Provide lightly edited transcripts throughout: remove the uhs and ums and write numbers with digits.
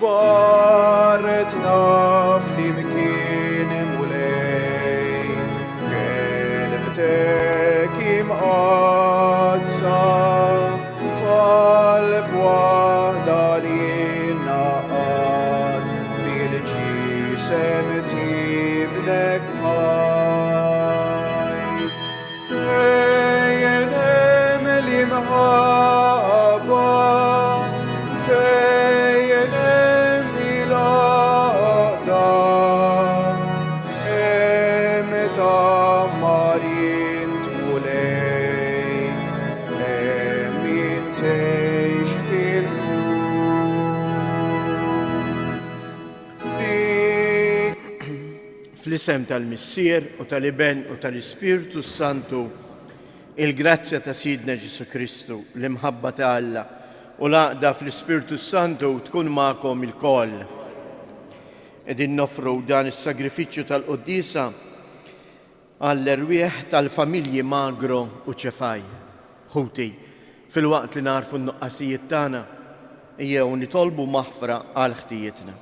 جبارتنا في مكين مولاي كلمتك مقدسة فالب وحدة لنا بالجسم ابنك هاي فينم المحبة فينم ميلادا امتامارين تولي امين تشفي Fl-isem tal-Missier u tal-Iben u tal-Ispirtu Santu, il-grazzja ta' Sidna Ġesu Kristu, l-imħabba ta' Alla u l-għaqda fl-Ispirtu Santu tkun magħkom il-koll. Qegħdin nofru dan is-sagrifiċċju tal-Qudiesa għall-erwieħ tal-familji Magro u Ċefaj. Ħuti, fil-waqt li narfu n-nuqqasijiet tagħna jew nitolbu maħfra għal ħtijietna.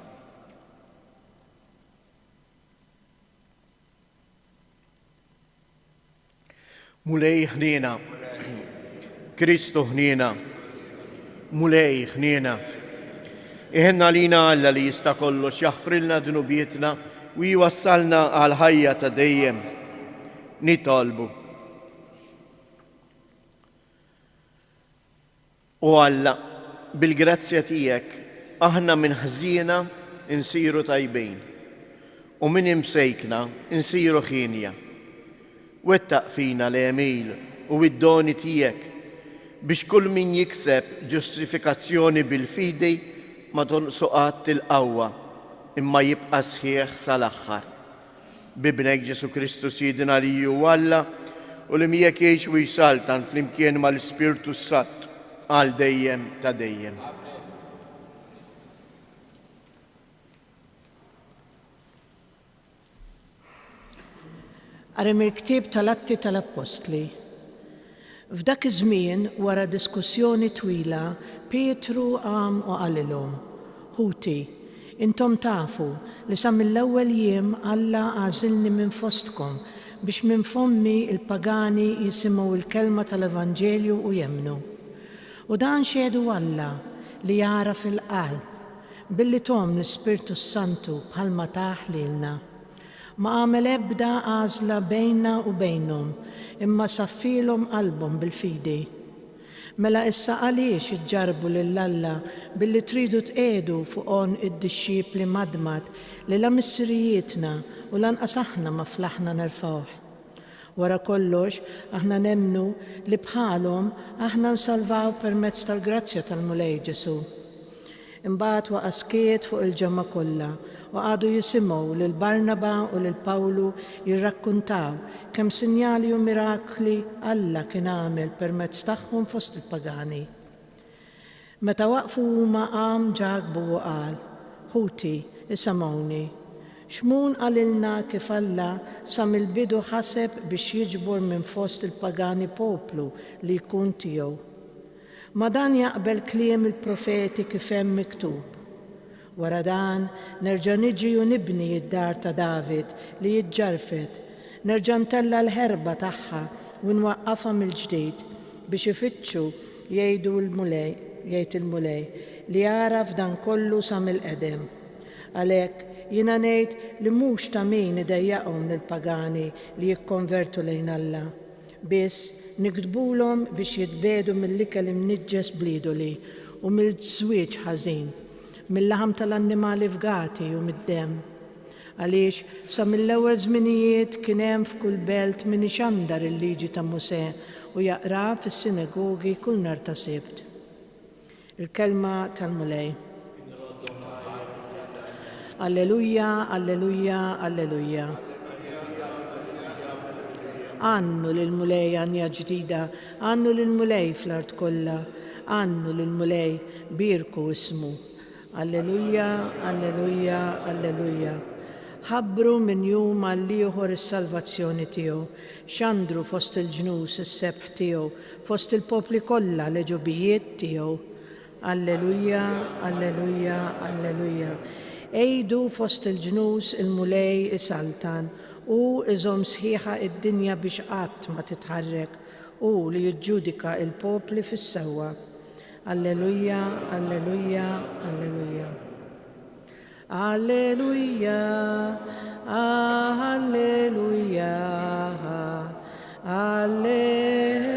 Mulej ħnina, Kristu ħnina, mulej ħnina. Iħenna lina Alla li jista' kollox jaħfrilna dnubietna u jwassalna għal ħajja ta' dejjem. Nitolbu. U Alla, bil-grazzja tiegħek aħna minn ħżiena insiru tajbin u minn imsejkna insiru ħinja. Wettaq fina l-emil u id-doni tiegħek biex kull min jikseb ġustifikazzjoni bil-fidi ma tonqsuqat il-qawwa imma jibqa' sħiħ sal-aħħar. Bibnek Ġesu Kristu Sidina li hu Alla u li miegħek jgħix u jsaltan flimkien mal-Ispirtu Sant għal dejjem ta' dejjem. Għarem il-ktib tal-Atti tal-Apostli. F'dak iż-żmien wara diskussjoni twila, Pietru qam u qalilhom: Ħuti, intom tafu li sa mill-ewwel jiem Alla għażilni minn fostkom biex minn fommi il-pagani jisimgħu il-kelma tal-Evanġelju u jemnu. U dan xedu Alla li jara fil-qalb billi tom l-Ispirtu Santu bħalma taħ lilna. Ma għamel ebda għażla bejna u bejnhom, imma saffilhom qalbhom bil-fidi. Mela issa għaliex iġġarbu lil Alla billi tridu tqedu fuqhom id-dixxiepli madmat li la missirijietna u lanqas aħna ma flaħna nerfgħuh. Wara kollox aħna nemmnu li bħalhom aħna nsalvaw permezz tal-grazzja tal-Mulej Ġesu. Imbagħad waqa' skiet fuq il-ġemma kollha u għadu jisimgħu lil Barnaba u lil Pawlu jirrakkuntaw kemm sinjali u mirakli Alla kien għamel permezz tagħhom fost il-pagani. Meta waqfu huma qam ġagbu u qal: Ħuti, isamgħuni, x'mun qalilna kif Alla sa mill-bidu ħaseb biex jiġbor minn fost il-pagani poplu li jkun tiegħu. Ma dan jaqbel kliem il-profeti kif hemm miktub. Wara dan nerġa' niġi u nibni id-dar ta' David li jiġġarfet, nerġa' ntella l-ħerba tagħha u nwaqqafha mill-ġdid biex ifittxu jgħid il-mulej li jara f'dan kollu sa mill-qedem. Għalhekk jiena ngħid li mhux ta' min idejjaqhom lill-pagani li jikkonvertu lejn Alla. Biss nikdbulhom biex jitbedu mill-ikel imniġġes blidoli u mill-żwieġ ħażin, mill-laħam tal-annimali fgati u mid-demm. Għaliex sa mill-ewwel żminijiet kien hemm f'kull belt min ixandar il-liġi ta' Musè u jaqra fis-sinagogi kull nhar ta' Sibt. Il-kelma tal-Mulej. Alleluja, alleluja, alleluja. Għannu lil-Mulej għanja ġdida, għannu lil-Mulej fl-art kollha, għannu lil-Mulej birku ismu. Alleluja, alleluja, alleluja. Ħabbru minn jum għal ieħor is-salvazzjoni tiegħu, xandru fost il-ġnus is-sebħ tiegħu, fost il-popli kollha l-eġubijiet tiegħu. Alleluja, alleluja, alleluja. Ejdu fost il-ġnus il-mulej isaltan u iżom sħiħa id-dinja biex qatt ma titħarrek u li jiġġudika il-popli fis-sewwa. Alleluja, alleluja, alleluja. Alleluja, alleluja, alleluja.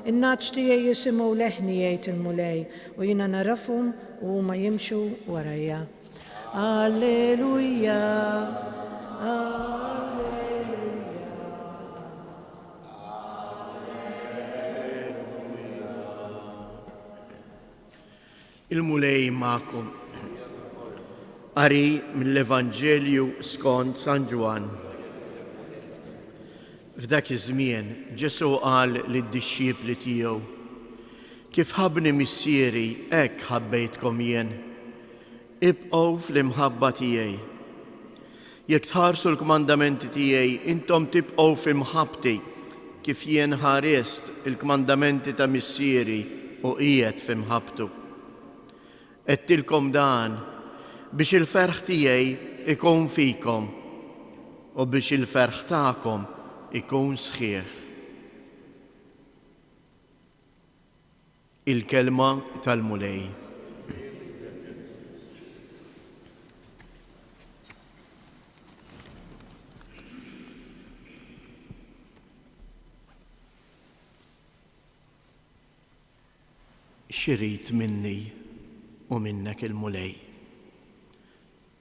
In-naċ tiegħi jisimgħu leħni jgħid il-mulej u jiena narafhom u ma jimxu warajja. Alleluja, alleluja. Il-mulej ma'kom. Qari mill-Evanġelju skont San Ġwan. F'dak iż-żmien Ġesu qal lid-dixxiepli tiegħu: kif ħabbni missieri hekk ħabbejtkom jien. Ibqgħu fl-imħabba tiegħi. Jekk tħarsu l-kmandamenti tiegħi, intom tibqgħu f'imħabbti kif jien ħarist il-kmandamenti ta' missieri u qiegħed f'imħabbtu. Qedtilkom dan biex il-ferħ tiegħi ikun fikom u biex il-ferħ tagħkom ikun sħiħ. Il-kelma tal-mulej. Xirid minni u minnek il-mulej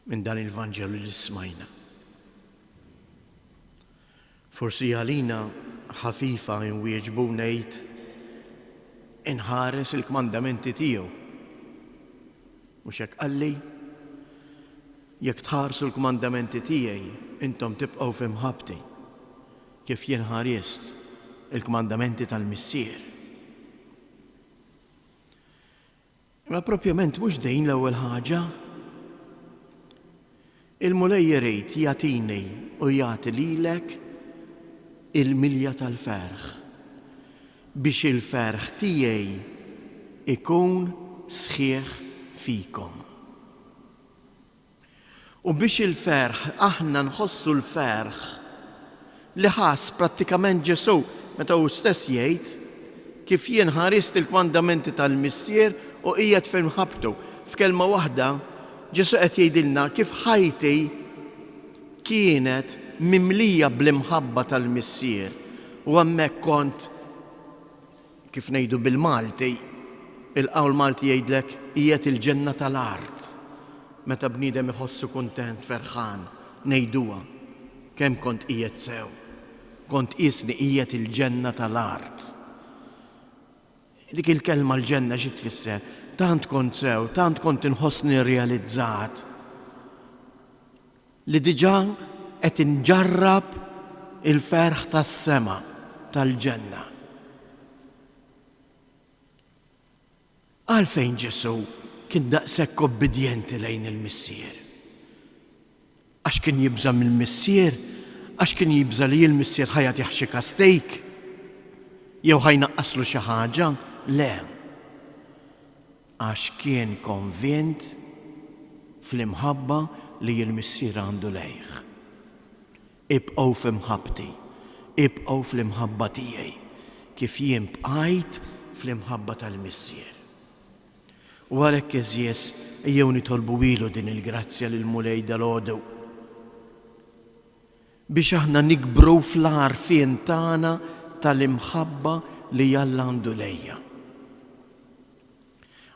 minn dan il-Vanġelu li smajna. Forsi għalina ħafifa inwieġbu ngħid inħares il-kmandamenti tiegħu. Mhux hekk qalli? Jekk tħarsu l-kmandamenti tiegħi, intom tibqgħu f'imħabbti kif jien ħarist il-kmandamenti tal-missier. Ma propjament mhux dejn l-ewwel ħaġa. Il-mulej irid jagħtini u jagħti lilek il-milja tal-ferħ biex il-ferħ tiegħi ikun sħiħ fikom. U biex il-ferħ aħna nħossu l-ferħ li ħass prattikament Ġesu meta hu stess jgħid kif jien ħarist il-kmandamenti tal-missier u qiegħed f'imħabbtu. F'kelma waħda Ġesu qed jgħidilna kif ħajti kienet mimlija bl-imħabba tal-missier u hemmhekk kont kif ngħidu bil-Malti, il-qawl Malti jgħidlek qiegħed il-ġenna tal-art. Meta bniedem iħossu kuntent ferħan ngħiduha kemm kont qiegħed sew. Kont qisni qiegħed il-ġenna tal-art. Dik il-kelma l-ġenna xi tfisser? Tant kont sew, tant kont inħossni realizzat li diġà qed inġarrab il-ferħ tas-sema tal-ġenna. Għalfejn Ġesu kien daqshekk obbedjenti lejn il-missier? Għax kien jibża mill-missier? Għax kien jibża li l-missier ħajatiħ xi kastejk? Jew ħajnaqqaslu xi ħaġa? Le. Għax kien konvint fl-imħabba li l-missier għandu lejh. Ibqgħu f'imħabbti, ibqgħu fl-imħabba tiegħi kif jien bqajt fl-imħabba tal-missier. U għalhekk eżjes ejjew nitolbu ilu din il-grazzja lil mulej dalgħodu biex aħna nikbru fl-għarfien tagħna tal-imħabba li Alla għandu lejja.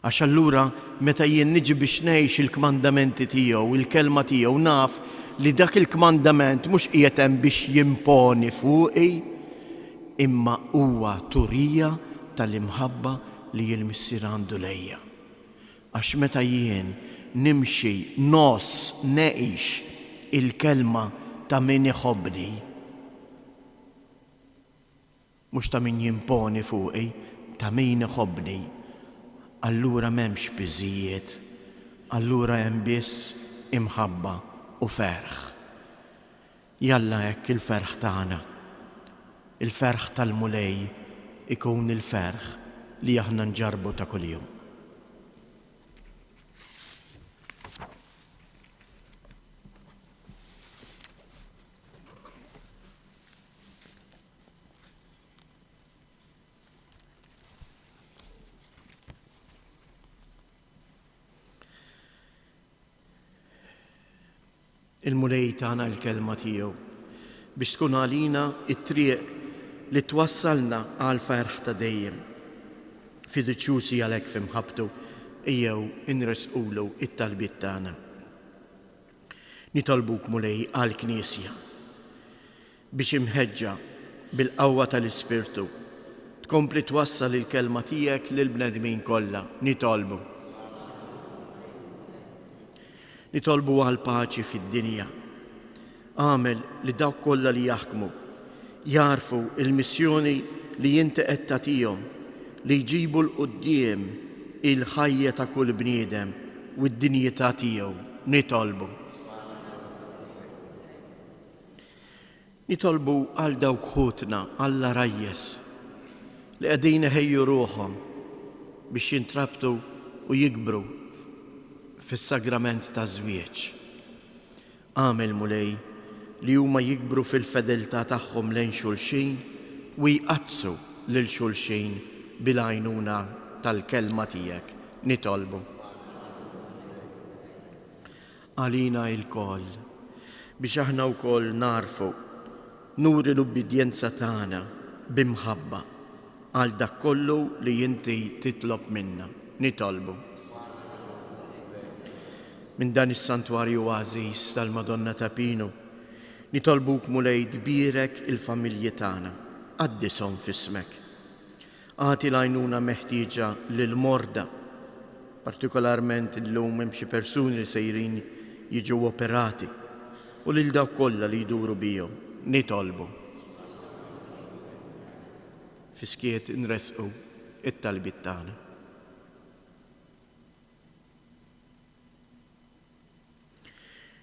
Għax allura meta jien niġi biex ngħix il-kmandamenti tiegħu, il-kelma tiegħu naf li dak il-kmandament mhux qiegħed hemm biex jimponi fuqi, imma huwa turija tal-imħabba li l-missier għandu lejja. Għax meta jien nimxi neqix il-kelma ta' min iħobbni, mhux ta' min jimponi fuqi, ta' min iħobbni, allura m'hemmx biżijiet, allura hemm biss imħabba u ferħ. Jalla hekk il-ferħ tagħna, il-ferħ tal-mulej ikun il-ferħ li aħna nġarbu ta' kuljum. Il-mulej tagħna l-kelma tiegħu biex tkun għalina it-triq li twassalna għal ferħ ta' dejjem. Fiduċjużi għalhekk f'imħabbtu ejjew inresqulu it-talbiet tagħna. Nitolbuk mulej għall-Knisja biex imħeġġa bil-qawwa tal-Ispirtu tkompli twassal il-kelma tiegħek lill-bnedmin kollha. Nitolbu għal paċi fid-dinja. Għamel li dawk kollha li jaħkmu jarfu il-missjoni li inti qed tagħtihom li jġibu l-quddiem il-ħajja ta' kull bniedem u d-dinjità tiegħu. Nitolbu għal dawk ħutna Alla rajjes li qegħdin iħejju ruħhom biex jintrabtu u jikbru fis-sagrament ta' żwieġ. Għamel mulej li huma jikbru fil-fedeltà tagħhom lejn xulxin u jqazzu lil xulxin bil-għajnuna tal-kelma tiegħek. Nitolbu għalina l-koll biex aħna wkoll narfu nuri l-ubbidjenza tagħna b'imħabba għal dak kollu li inti titlob minna. Nitolbu minn dan is-santwarju għażiż tal-Madonna ta' Pinu, nitolbuk mulej dbirek il-familji tagħna, qaddishom f'ismek. Għati l-għajnuna meħtieġa lill-morda, partikolarment illum hemm xi persuni li sejrin jiġu operati u lil dawk kollha li jduru bihom. Nitolbu fiskiet inresqu it-talbiet tagħna.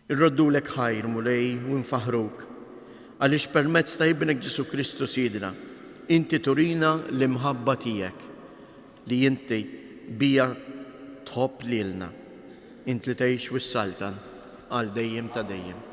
Irroddulek ħajr mulej u nfaħruk għaliex permezz ta' ibnek Ġesu Kristu Sidna inti turina l-imħabba tiegħek li inti bija tħobb lilna. Inti li tgħix wis-saltan għal dejjem ta' dejjem.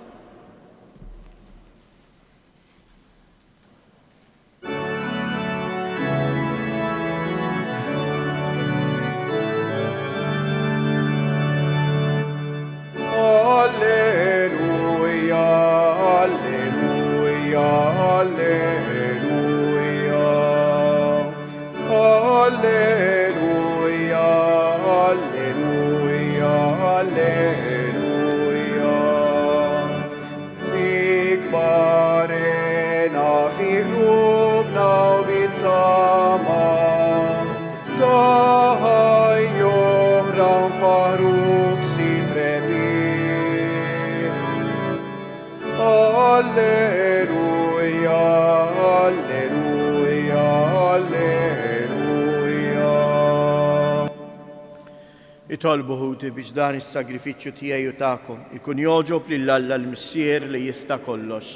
Itolbu ħuti biex dan is-sagrifiċċju tiegħi u tagħkom ikun joġob lil Alla l-Missier li jista' kollox.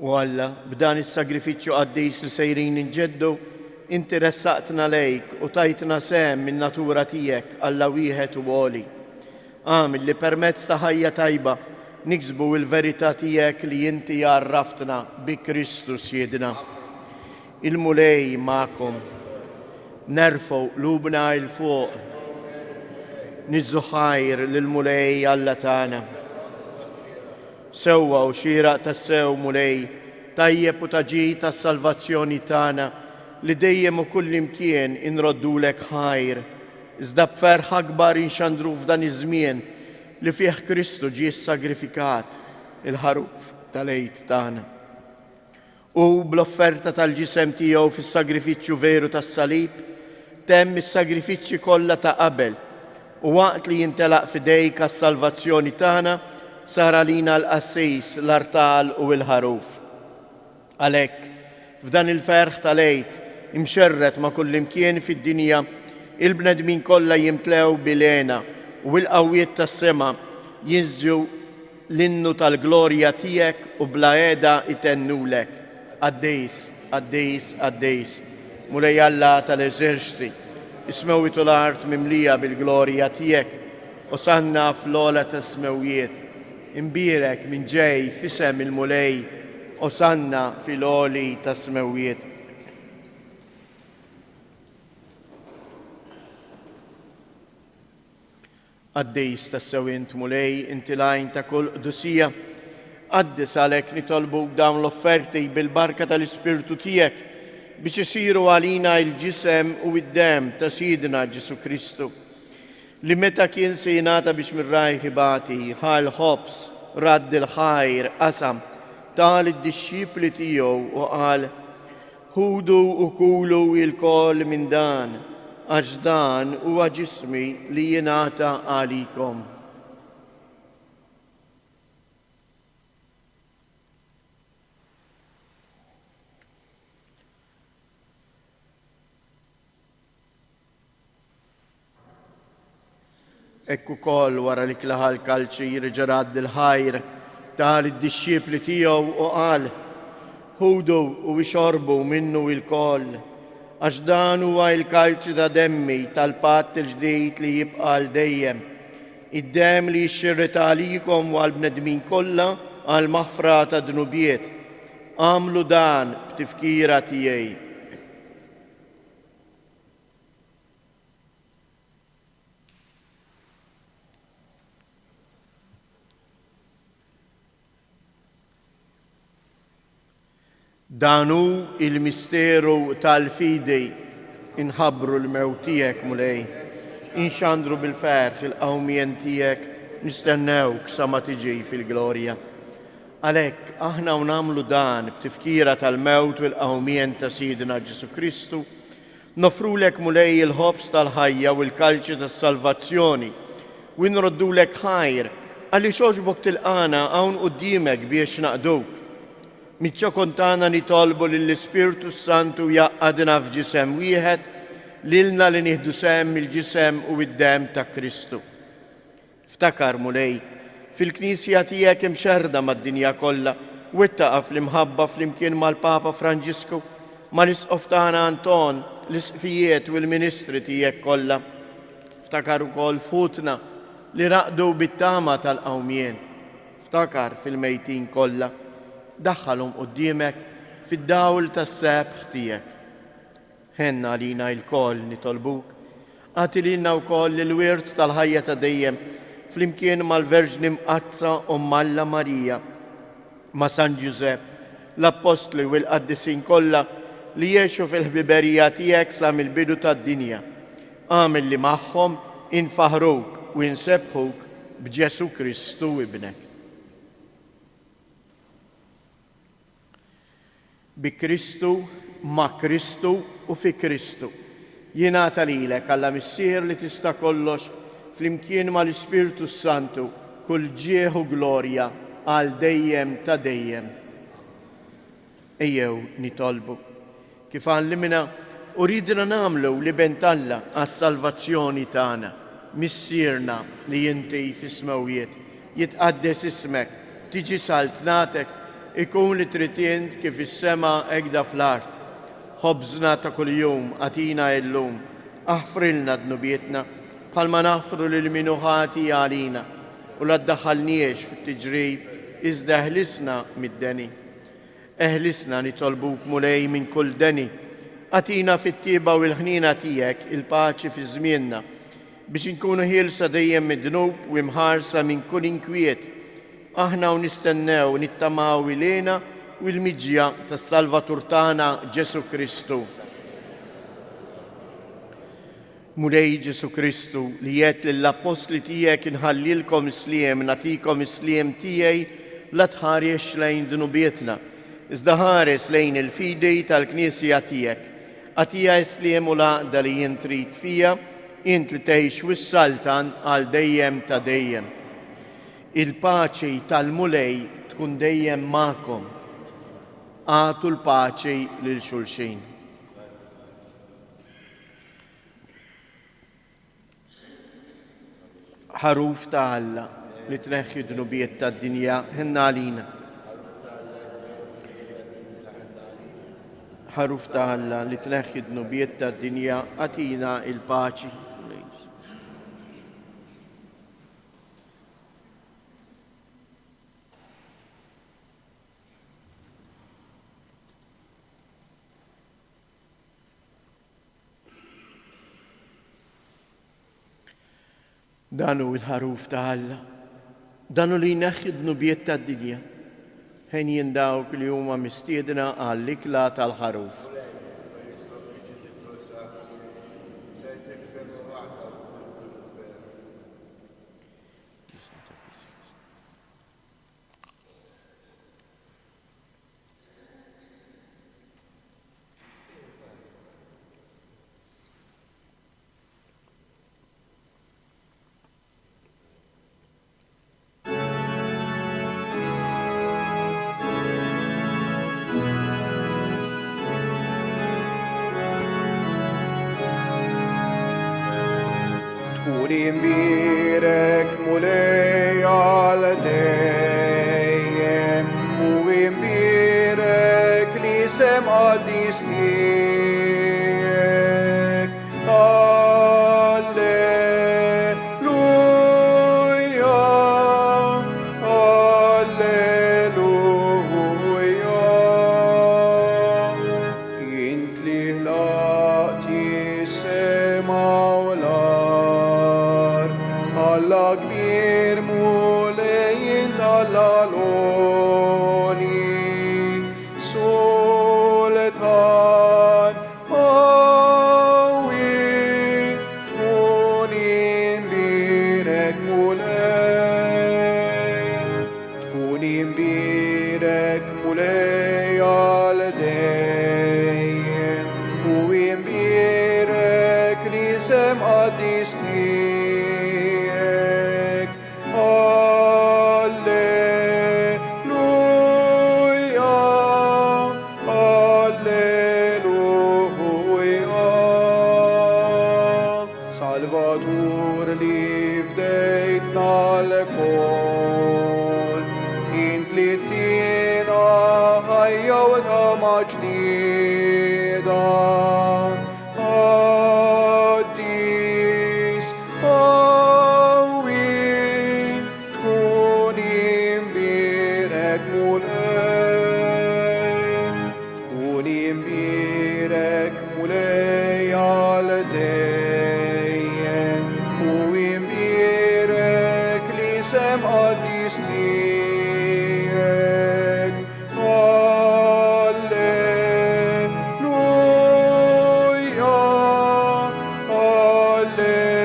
U Alla, b'dan is-sagrifiċċju qaddis li sejrin inġeddu, inti ressaqtna lejk u tajtna sehem min-natura tiegħek Alla wieħed u għoli. Għamil li permezz ta' ħajja tajba niksbu l-verità tiegħek li inti jarraftna bi Kristus Siedna. Il-mulej ma'kom, nerfgħu qlubna il fuq, niżżu ħajr lill-mulej Alla tagħna. Sewwa u xieraq tas-sew mulej, tajjeb u taġid tas-salvazzjoni tagħna li dejjem u kull imkien inroddulek ħajr, iżda b'ferħ akbar inxandru f'dan iż-żmien li fih Kristu ġie sagrifikat il-ħaruf tal-għid tagħna. U bl-offerta tal-ġisem tiegħu fis-sagrifiċċju veru tas-salib temm is-sagrifiċċji kollha ta' qabel u waqt li jintelaq f'idejk għas-salvazzjoni tagħna sar għalina l-qassis, l-artal u l-ħaruf. Għalhekk f'dan il-ferħ tal-għid imxerret ma' kull imkien fid-dinja il-bnedmin kollha jimtlew bil-għena u l-qawwiet tas-sema jinżġu l-innu tal-glorja tijek u bla eda itennulek. Għaddejs, għaddejs, għaddejs. Mulej Alla tal-eżerċti, ismewitu l-art mimlija bil-glorja tijek, u sanna fl-ola ta' smewijiet. Imbirek minn ġej fisem il-mulej, u sanna fil-oli ta' smewijiet. Għaddejs ta' sewint mulej, inti lajn ta' kull qdusija, għaddis għalek nitolbu dawn l-offerti bil-barka tal-Ispirtu tijek biex isiru għalina il-ġisem u id-dem ta' Sidna Ġesu Kristu, li meta kien se jingħata biex mirrajħi bati, ħal ħobs, radd il-ħajr, qasam, tal id-disċipli tiegħu u qal, ħudu u kulu il-kol minn dan, għax dan huwa ġismi li jingħata għalikom. Ekku kol wara li klaħal kalċi jirġarad il-ħajr tal id-disċipli tiegħu u qal, ħudu u ixorbu minnu il-kol, għax dan huwa il-kalċi ta' demmi tal-patt il-ġdid li jibqa' l dejjem, id-dem li jxirret għalikom u għal-bnedmin kollha għal maħfra ta' dnubiet. Għamlu dan b'tifkira tiegħi. Danu il-misteru tal-fidej inħabru l-mewtijek mulej, inxandru bil-ferħ il-qawmien tijek nistennewk sa ma tiġi fil-glorja. Għalek, aħna unamlu dan b'tifkira tal-mewt u l-qawmien ta' Sidna Ġesu Kristu, nofrulek mulej il-ħobs tal-ħajja u l-kalċi tas-salvazzjoni, u nroddulek ħajr, għalli xoġbok tilqana hawn qudiemek biex naqduk. Mitċa kontana nitolbu l-Ispirtu Santu jaqqadna f'ġisem wieħed, lilna li nieħdu sem il-ġisem u id-dem ta' Kristu. Ftakar mulej, fil-Knisja tiegħek imxerda mad-dinja kollha, u ittaqa' fl-imħabba flimkien mal-Papa Franġisku, mal-Isqof tagħna Anton, l-isqfijiet u l-ministri tiegħek kollha. Ftakar ukoll futna li raqdu bit-tama tal-qawmien. Ftakar fil-mejtin kollha. Daħħalhom quddiemek fid-dawl tas-sebħ tiegħek. Ħenna lina l-koll nitolbuk, għati lilna wkoll il-wirt tal-ħajja ta' dejjem flimkien mal-Verġni Mqazza Alla Marija, ma' San Giuseppe, l-Apostli u l-Qaddisin kollha li jgħixu fil-ħbiberija tiegħek sa mill-bidu tad-dinja. Għamil li magħhom infaħruk u insebħuk b'Ġesu Kristu ibnek. Bi Kristu, ma' Kristu u fi Kristu. Jingħata lilek Alla missier li tista' kollox flimkien mal-Ispirtu Santu kull ġieħ u glorja għal dejjem ta' dejjem. Ejjew nitolbu kif għallimna u ridna nagħmlu li bentalla għas-salvazzjoni tagħna, missierna li inti fis-smawijiet, jitqaddes ismek, tiġi saltnatek, ikun li tritient kif is-sema egda fl-art. Ħobżna ta' kuljum għatina illum, aħfrilna dnubietna bħalma naħfru lil min ħati għalina u la ddaħħalniex fit-tiġrib iżda eħlisna mid-deni. Eħlisna nitolbuk mulej minn kull deni, għatina fit-tieba u l-ħnina tiegħek il-paċi fi żmienna biex inkunu ħielsa dejjem mid-dnub u imħarsa minn kull inkwiet. Aħna u nistennew nittamaw ilena u l-miġja tas-Salvatur tagħna Ġesu Kristu. Mulej Ġesu Kristu li jgħid lill-Apostli tiegħek inħallilkom isliem, nagħtikom isliem tiegħi la tħares lejn dnubietna, iżda ħares lejn il-fidej tal-Knisja tiegħek. Għatija isliem u laqda li jien trid fija, int li tgħix wis-saltan għal dejjem ta' dejjem. Il-paċi tal-mulej tkun dejjem magħkom. Għatu l-paċi lil xulxin. Ħaruf ta' Alla. li tneħħi dnubiet tad-dinja ħinna għalina. Ħaruf ta' Alla li tneħħi dnubiet tad-dinja għatina il-paċi. Danu il-ħaruf ta' Alla, danu li jneħħi dnubiet tad-dinja, ħen jindawk li huma mistiedna għall-ikla tal-ħaruf. Imbirek mulej għal dejjem u imbirek li sem għaddis tiegħek. Alleluja, alleluja. Int li ħlaqti sema u Alla kbir mulejn tal-għaloni, sultan għawi, tkun imbirek mulej għal dejjem u imbirek li sem għaddis Salvatur li fdejtna l-kol, int li tina ħajja u tama ġdida. Għaddis għawi, tkun imbirek mulej għal dejjem u imbirek li sem għaddis tiegħek. Alleluja, alleluja.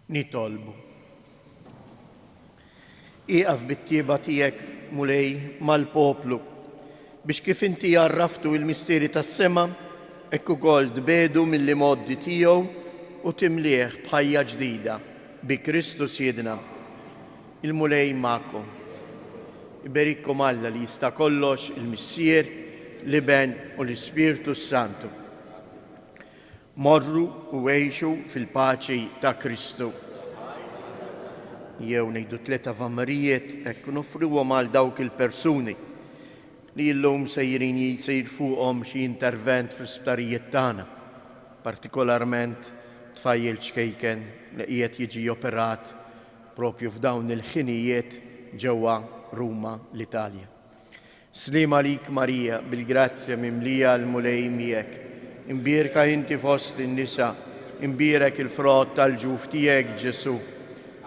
Nitolbu. Iqaf bit-tieba tiegħek mulej mal-poplu biex kif inti jarraftu il-mistieri tas-sema hekk ukoll tbedu mill-modi tiegħu u timlieħ b'ħajja ġdida bi Kristu Siedna. Il-mulej magħkom. Iberikkom Alla li jista' kollox il-Missier, l-Iben u l-Ispirtu Santu. Morru u għejxu fil-paċi ta' Kristu. Jew ngħidu 3 Ave Marijiet hekk nofruhom għal dawk il-persuni li l-lum sejrin jisir fuqhom xi intervent fl-isptarijiet tagħna, partikolarment tfajjel ċkejken li qiegħed jiġi operat propju f'dawn il-ħinijiet ġewwa Ruma l-Italja. Slim għalik Marija, bil-grazzja mimlija l-mulej miegħek, imbierka inti fost in-nisa, imbierek il-frott tal-ġuf tiegħek Ġesu.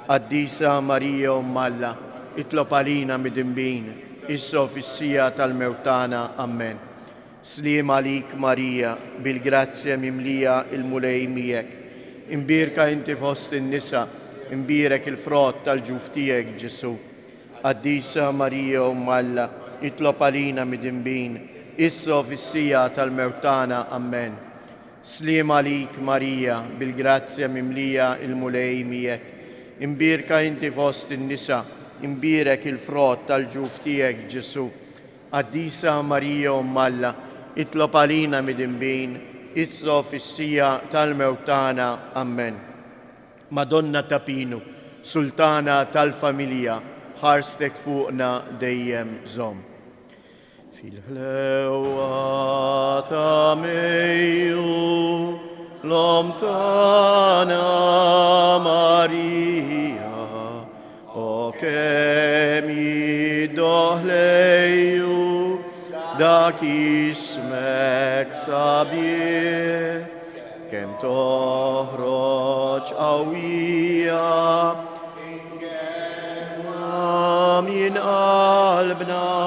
Qaddisa Marija Alla, itlob għalina mid-imbin, issa fis-sija tal-mewtana. Amen. Slim għalik Marija, bil-grazzja mimlija l-mulej miegħek, imbierka inti fost in-nisa, imbierek il-frott tal-ġuf tiegħek Ġesu. Qaddisa Marija Alla, itlob għalina mid-imbin, issa fis-sija tal-mewtana. Amen. Slim għalik Marija, bil-grazzja mimlija il-mulej miegħek, imbierka inti fost in-nisa, imbierek il-frott tal-ġuf tiegħek Ġesu. Qaddisa Marija Alla, itlob għalina mid-imbin, issa fis-sija tal-mewtana. Amen. Madonna ta' Pinu, Sultana tal-familja, ħarstek fuqna dejjem żomm. Fil-ħlewa ta' Mejju, l-om tagħna Marija, o kemm jiddoħlejju dak ismek sabiħ, kemm toħroġ qawwija min qalbna